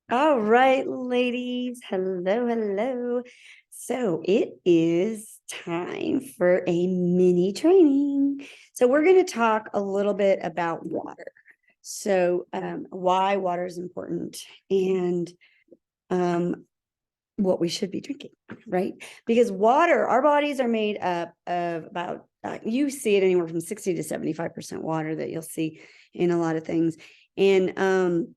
All right, ladies. Hello, hello. So it is time for a mini training. So we're going to talk a little bit about water. So why water is important and um, what we should be drinking, right? Because water, our bodies are made up of about, you see it anywhere from 60 to 75% water that you'll see in a lot of things. And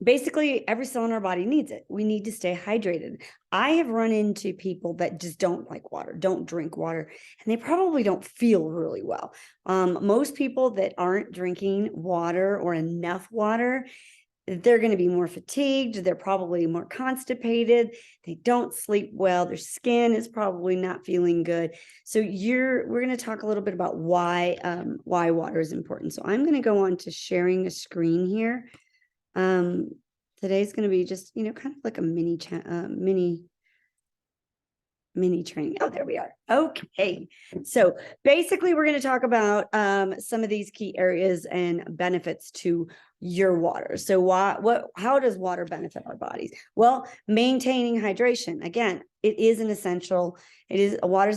basically every cell in our body needs it. We need to stay hydrated. I have run into people that just don't like water, don't drink water, and they probably don't feel really well. Most people that aren't drinking water or enough water, they're going to be more fatigued. They're probably more constipated. They don't sleep well. Their skin is probably not feeling good. So we're going to talk a little bit about why water is important. So I'm going to go on to sharing a screen here. um, Today's going to be just, kind of like a mini training. Oh, there we are. Okay. So basically we're going to talk about some of these key areas and benefits to your water. So how does water benefit our bodies? Well, maintaining hydration. Again, water is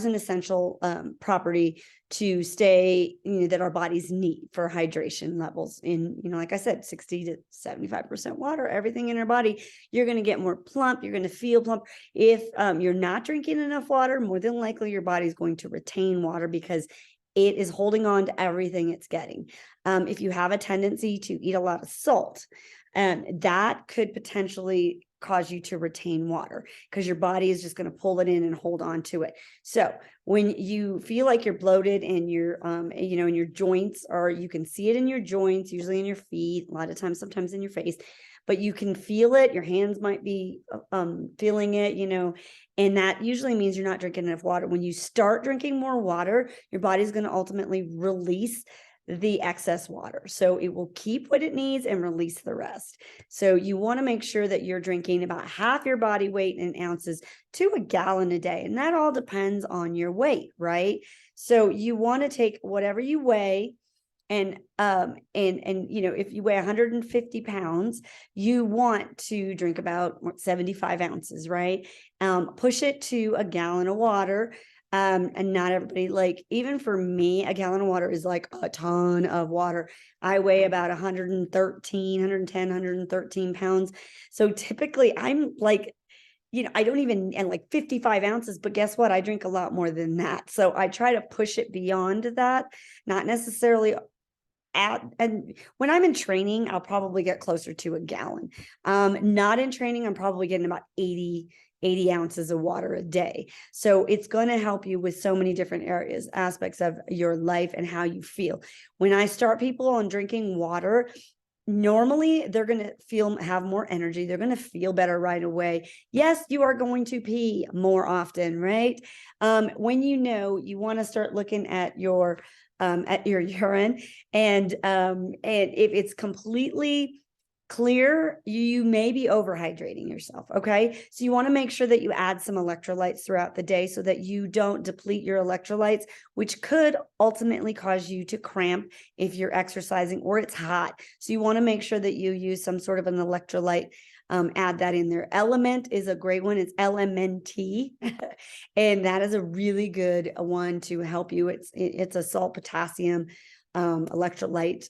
an essential property to stay, that our bodies need for hydration levels in, like I said, 60 to 75% water, everything in our body. You're going to get more plump. You're going to feel plump. If you're not drinking enough water, more than likely your body's going to retain water because it is holding on to everything it's getting. If you have a tendency to eat a lot of salt, that could potentially cause you to retain water because your body is just going to pull it in and hold on to it. So when you feel like you're bloated and you're, in your joints, or you can see it in your joints, usually in your feet, a lot of times, sometimes in your face, but you can feel it. Your hands might be feeling it, and that usually means you're not drinking enough water. When you start drinking more water, your body's going to ultimately release the excess water. So it will keep what it needs and release the rest. So you want to make sure that you're drinking about half your body weight in ounces to a gallon a day. And that all depends on your weight, right? So you want to take whatever you weigh, and if you weigh 150 pounds, you want to drink about 75 ounces, right? Push it to a gallon of water. And not everybody, like, even for me, a gallon of water is like a ton of water. I weigh about 113 pounds. So typically I'm like, I don't even, and like 55 ounces, but guess what? I drink a lot more than that. So I try to push it beyond that, not necessarily and when I'm in training, I'll probably get closer to a gallon. Not in training, I'm probably getting about 80 ounces of water a day. So it's going to help you with so many different aspects of your life and how you feel. When I start people on drinking water, normally they're going to have more energy. They're going to feel better right away. Yes, you are going to pee more often, right? When you want to start looking at your urine, and if it's completely clear, you may be overhydrating yourself. Okay. So you want to make sure that you add some electrolytes throughout the day so that you don't deplete your electrolytes, which could ultimately cause you to cramp if you're exercising or it's hot. So you want to make sure that you use some sort of an electrolyte. Add that in there. Element is a great one. It's LMNT. And that is a really good one to help you. It's a salt potassium electrolyte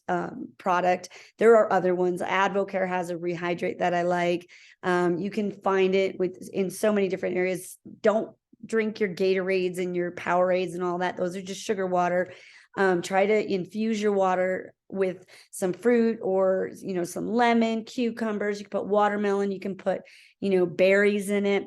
product. There are other ones. Advocare has a rehydrate that I like. You can find it in so many different areas. Don't drink your Gatorades and your Powerades and all that. Those are just sugar water. Try to infuse your water with some fruit, or some lemon, cucumbers. You can put watermelon. You can put berries in it.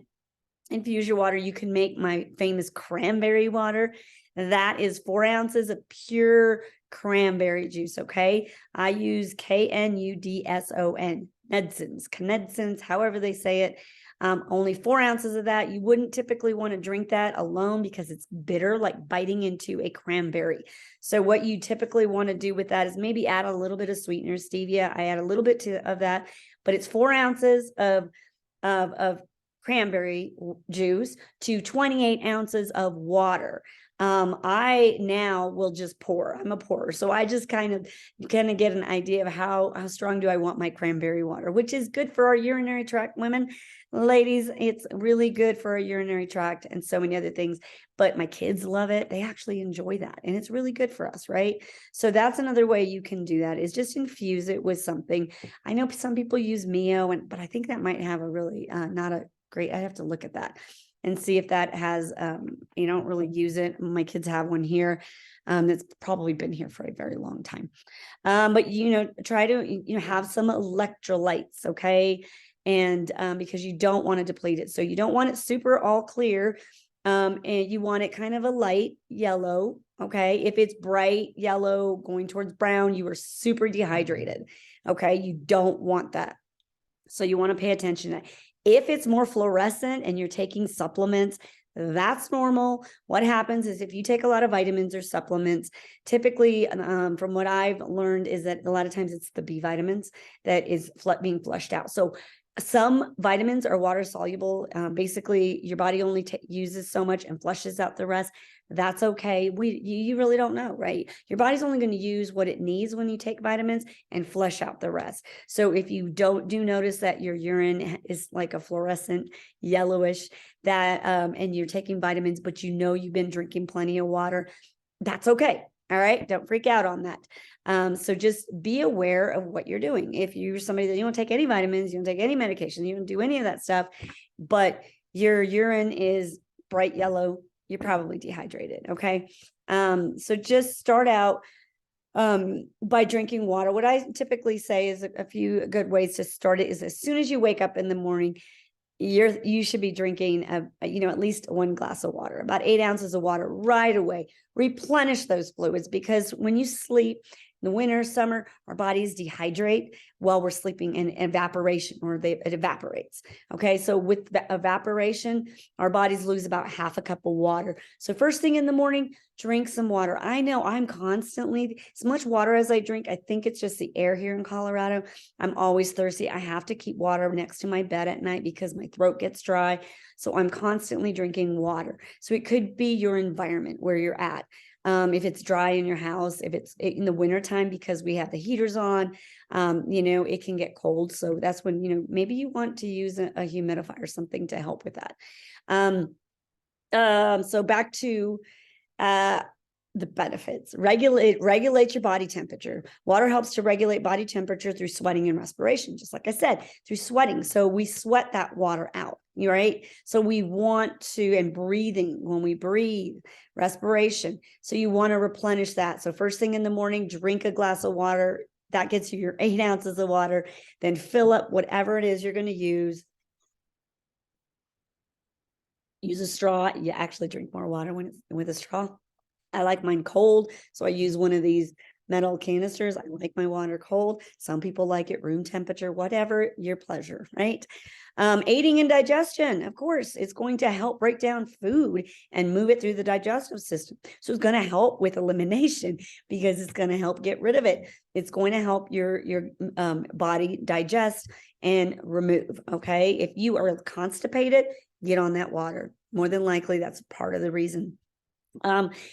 Infuse your water. You can make my famous cranberry water. That is 4 ounces of pure cranberry juice. Okay. I use KNUDSON, Knedsons, however they say it. Only 4 ounces of that. You wouldn't typically want to drink that alone because it's bitter, like biting into a cranberry. So what you typically want to do with that is maybe add a little bit of sweetener, stevia. I add a little bit of that, but it's 4 ounces of cranberry juice to 28 ounces of water. I now will just pour. I'm a pourer. So I just kind of get an idea of how strong do I want my cranberry water, which is good for our urinary tract women. Ladies, it's really good for our urinary tract and so many other things. But my kids love it. They actually enjoy that. And it's really good for us, right? So that's another way you can do that, is just infuse it with something. I know some people use Mio, but I think that might have a really not a great, I have to look at that and see if that has, you don't really use it. My kids have one here that's probably been here for a very long time. But, try to, have some electrolytes, okay? And because you don't want to deplete it. So you don't want it super all clear, and you want it kind of a light yellow, okay? If it's bright yellow going towards brown, you are super dehydrated, okay? You don't want that. So you want to pay attention to that. If it's more fluorescent and you're taking supplements, that's normal. What happens is if you take a lot of vitamins or supplements, typically, from what I've learned, is that a lot of times it's the B vitamins that is being flushed out. So some vitamins are water soluble. Basically, your body only uses so much and flushes out the rest. That's okay. You really don't know, right? Your body's only going to use what it needs when you take vitamins and flush out the rest. So if you do notice that your urine is like a fluorescent yellowish, that and you're taking vitamins, but you've been drinking plenty of water, that's okay. All right. Don't freak out on that. So just be aware of what you're doing. If you're somebody that you don't take any vitamins, you don't take any medication, you don't do any of that stuff, but your urine is bright yellow, you're probably dehydrated. Okay. So just start out by drinking water. What I typically say is a few good ways to start it is, as soon as you wake up in the morning, you should be drinking at least 1 glass of water, about 8 ounces of water right away. Replenish those fluids, because when you sleep in the winter, summer, our bodies dehydrate while we're sleeping in evaporation, or it evaporates. Okay. So with the evaporation, our bodies lose about half a cup of water. So first thing in the morning, drink some water. I know I'm constantly, as much water as I drink, I think it's just the air here in Colorado. I'm always thirsty. I have to keep water next to my bed at night because my throat gets dry. So I'm constantly drinking water. So it could be your environment where you're at. If it's dry in your house, if it's in the wintertime, because we have the heaters on, it can get cold. So that's when, maybe you want to use a humidifier or something to help with that. So back to the benefits. Regulate your body temperature. Water helps to regulate body temperature through sweating and respiration, just like I said, through sweating. So we sweat that water out, right? So we want to, and breathing, when we breathe, respiration. So you want to replenish that. So first thing in the morning, drink a glass of water. That gets you your 8 ounces of water. Then fill up whatever it is you're going to use. Use a straw. You actually drink more water when it's with a straw. I like mine cold, so I use one of these metal canisters. I like my water cold. Some people like it room temperature, whatever your pleasure, right? Aiding in digestion, of course, it's going to help break down food and move it through the digestive system. So it's going to help with elimination, because it's going to help get rid of it. It's going to help your body digest and remove. Okay, if you are constipated, get on that water. More than likely, that's part of the reason.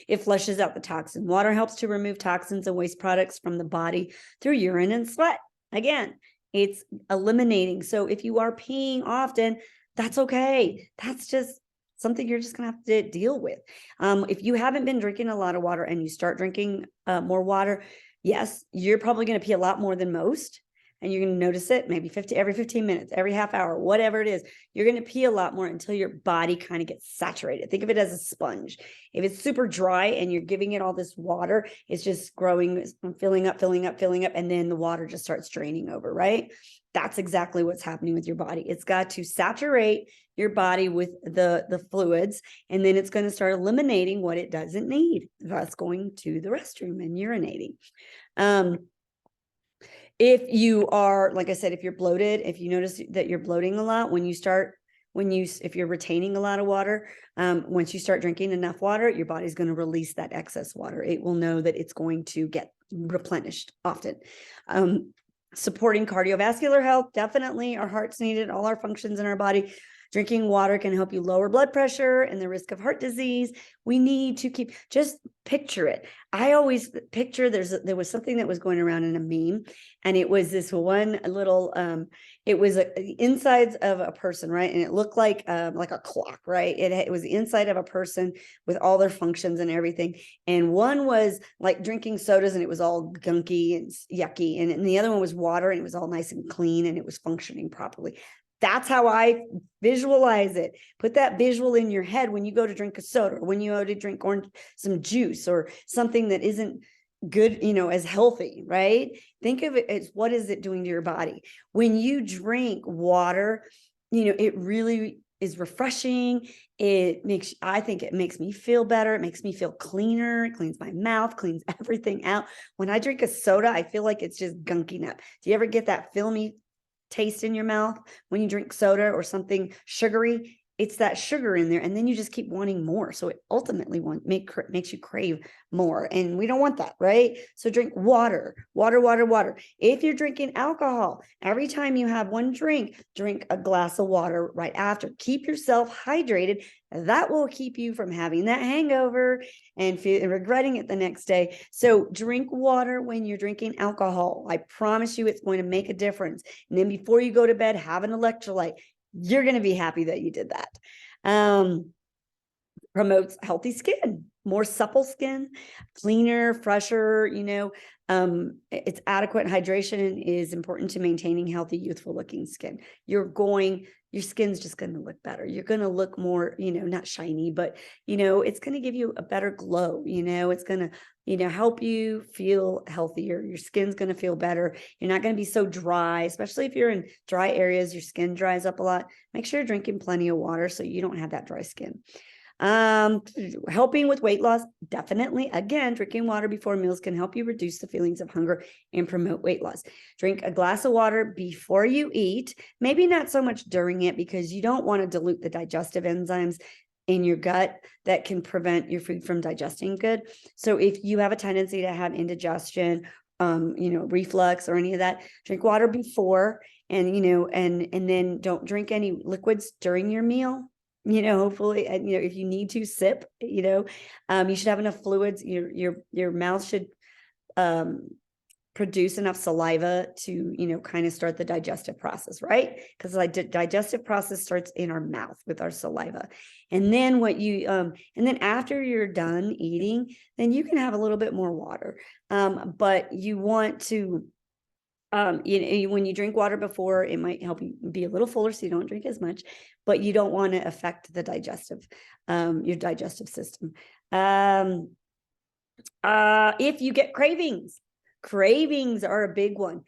It flushes out the toxin. Water helps to remove toxins and waste products from the body through urine and sweat. Again, it's eliminating. So if you are peeing often, that's okay. That's just something you're just going to have to deal with. If you haven't been drinking a lot of water and you start drinking more water, yes, you're probably going to pee a lot more than most. And you're going to notice it maybe every 15 minutes, every half hour, whatever it is. You're going to pee a lot more until your body kind of gets saturated. Think of it as a sponge. If it's super dry and you're giving it all this water, it's just growing, filling up, and then the water just starts draining over, right? That's exactly what's happening with your body. It's got to saturate your body with the fluids, and then it's going to start eliminating what it doesn't need, thus going to the restroom and urinating. If you are, like I said, if you're bloated, if you notice that you're bloating a lot, if you're retaining a lot of water, once you start drinking enough water, your body's going to release that excess water. It will know that it's going to get replenished often. Supporting cardiovascular health, definitely. Our hearts need it, all our functions in our body. Drinking water can help you lower blood pressure and the risk of heart disease. We need to just picture it. I always picture there was something that was going around in a meme, and it was this one little, it was the insides of a person, right? And it looked like a clock, right? It was the inside of a person with all their functions and everything. And one was like drinking sodas and it was all gunky and yucky. And the other one was water and it was all nice and clean and it was functioning properly. That's how I visualize it. Put that visual in your head when you go to drink a soda, or when you go to drink some juice or something that isn't good, as healthy, right? Think of it as, what is it doing to your body? When you drink water, it really is refreshing. I think it makes me feel better. It makes me feel cleaner. It cleans my mouth, cleans everything out. When I drink a soda, I feel like it's just gunking up. Do you ever get that filmy taste in your mouth when you drink soda or something sugary? It's that sugar in there, and then you just keep wanting more. So it ultimately makes you crave more, and we don't want that, right? So drink water. If you're drinking alcohol, every time you have one drink a glass of water right after. Keep yourself hydrated. That will keep you from having that hangover and regretting it the next day. So drink water when you're drinking alcohol. I promise you it's going to make a difference. And then before you go to bed, have an electrolyte. You're going to be happy that you did that. Promotes healthy skin, more supple skin, cleaner, fresher, it's adequate hydration is important to maintaining healthy, youthful looking skin. Your skin's just going to look better. You're going to look more, not shiny, but, it's going to give you a better glow. It's going to, help you feel healthier. Your skin's going to feel better. You're not going to be so dry, especially if you're in dry areas, your skin dries up a lot. Make sure you're drinking plenty of water so you don't have that dry skin. Helping with weight loss, definitely. Again, drinking water before meals can help you reduce the feelings of hunger and promote weight loss. Drink a glass of water before you eat, maybe not so much during it, because you don't want to dilute the digestive enzymes in your gut that can prevent your food from digesting good. So if you have a tendency to have indigestion, reflux or any of that, drink water before, and and then don't drink any liquids during your meal. Hopefully, if you need to sip, you should have enough fluids. Your mouth should produce enough saliva to, kind of start the digestive process, right? Because the digestive process starts in our mouth with our saliva. And then and then after you're done eating, then you can have a little bit more water. But you want to, when you drink water before, it might help you be a little fuller so you don't drink as much, but you don't want to affect the your digestive system. If you get cravings are a big one.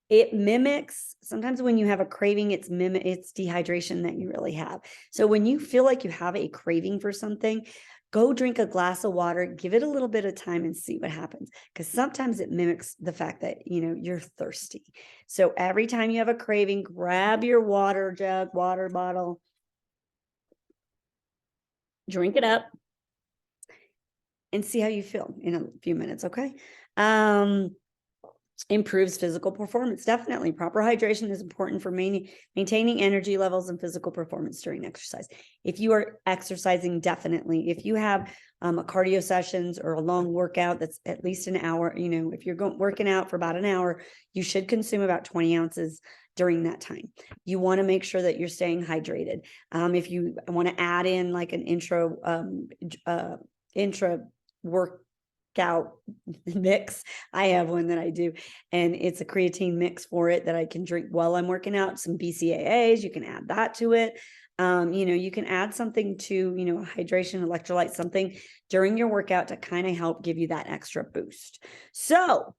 It mimics, sometimes when you have a craving, it's dehydration that you really have. So when you feel like you have a craving for something, go drink a glass of water, give it a little bit of time and see what happens. Because sometimes it mimics the fact that, you're thirsty. So every time you have a craving, grab your water jug, water bottle, drink it up, and see how you feel in a few minutes. Okay. Improves physical performance. Definitely. Proper hydration is important for maintaining energy levels and physical performance during exercise. If you are exercising, definitely. If you have a cardio sessions or a long workout that's at least an hour, if you're working out for about an hour, you should consume about 20 ounces during that time. You want to make sure that you're staying hydrated. If you want to add in like an intra workout mix, I have one that I do, and it's a creatine mix for it that I can drink while I'm working out. Some BCAAs, you can add that to it. You can add something to, hydration, electrolyte, something during your workout to kind of help give you that extra boost. So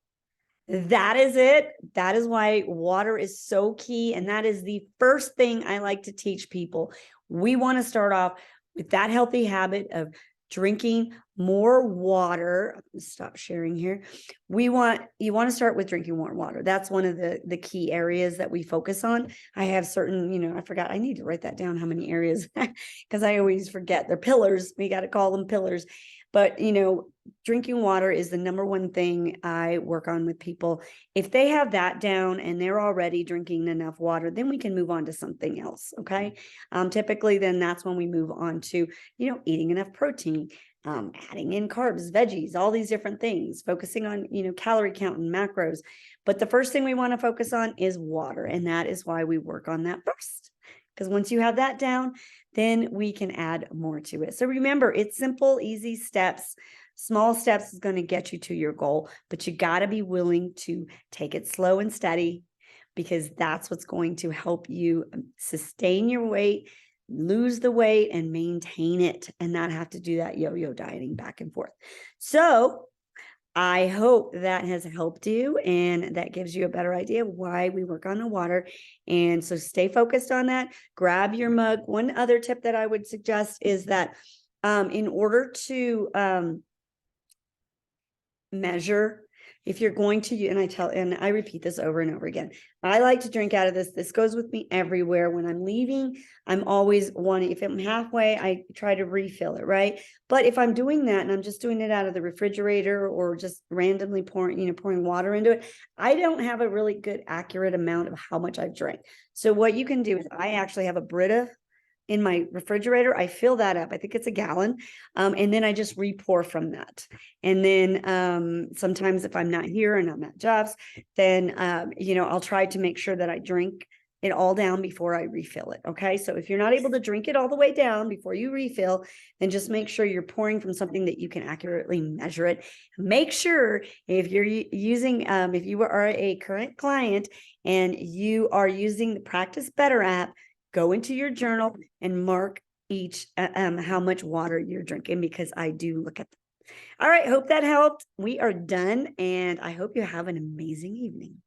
that is it. That is why water is so key. And that is the first thing I like to teach people. We want to start off with that healthy habit of drinking more water. I'm going to stop sharing here. You want to start with drinking more water. That's one of the key areas that we focus on. I have certain, I forgot, I need to write that down, how many areas, because I always forget. They're pillars. We got to call them pillars. But, drinking water is the number one thing I work on with people. If they have that down and they're already drinking enough water, then we can move on to something else. Okay. Typically, then that's when we move on to, eating enough protein, adding in carbs, veggies, all these different things, focusing on, calorie count and macros. But the first thing we want to focus on is water. And that is why we work on that first. Because once you have that down, then we can add more to it. So remember, it's simple, easy steps. Small steps is going to get you to your goal, but you got to be willing to take it slow and steady, because that's what's going to help you sustain your weight, lose the weight, and maintain it, and not have to do that yo-yo dieting back and forth. So I hope that has helped you and that gives you a better idea of why we work on the water. And so stay focused on that. Grab your mug. One other tip that I would suggest is that in order to measure, if you're going to, and I repeat this over and over again, I like to drink out of this. This goes with me everywhere. When I'm leaving, I'm always wanting, if I'm halfway, I try to refill it, right? But if I'm doing that and I'm just doing it out of the refrigerator or just randomly pouring water into it, I don't have a really good, accurate amount of how much I've drank. So what you can do is, I actually have a Brita in my refrigerator. I fill that up. I think it's a gallon. And then I just re-pour from that. And then sometimes if I'm not here and I'm at jobs, then, I'll try to make sure that I drink it all down before I refill it. Okay. So if you're not able to drink it all the way down before you refill, then just make sure you're pouring from something that you can accurately measure it. Make sure if you're using, if you are a current client and you are using the Practice Better app, go into your journal and mark each how much water you're drinking, because I do look at them. All right, hope that helped. We are done, and I hope you have an amazing evening.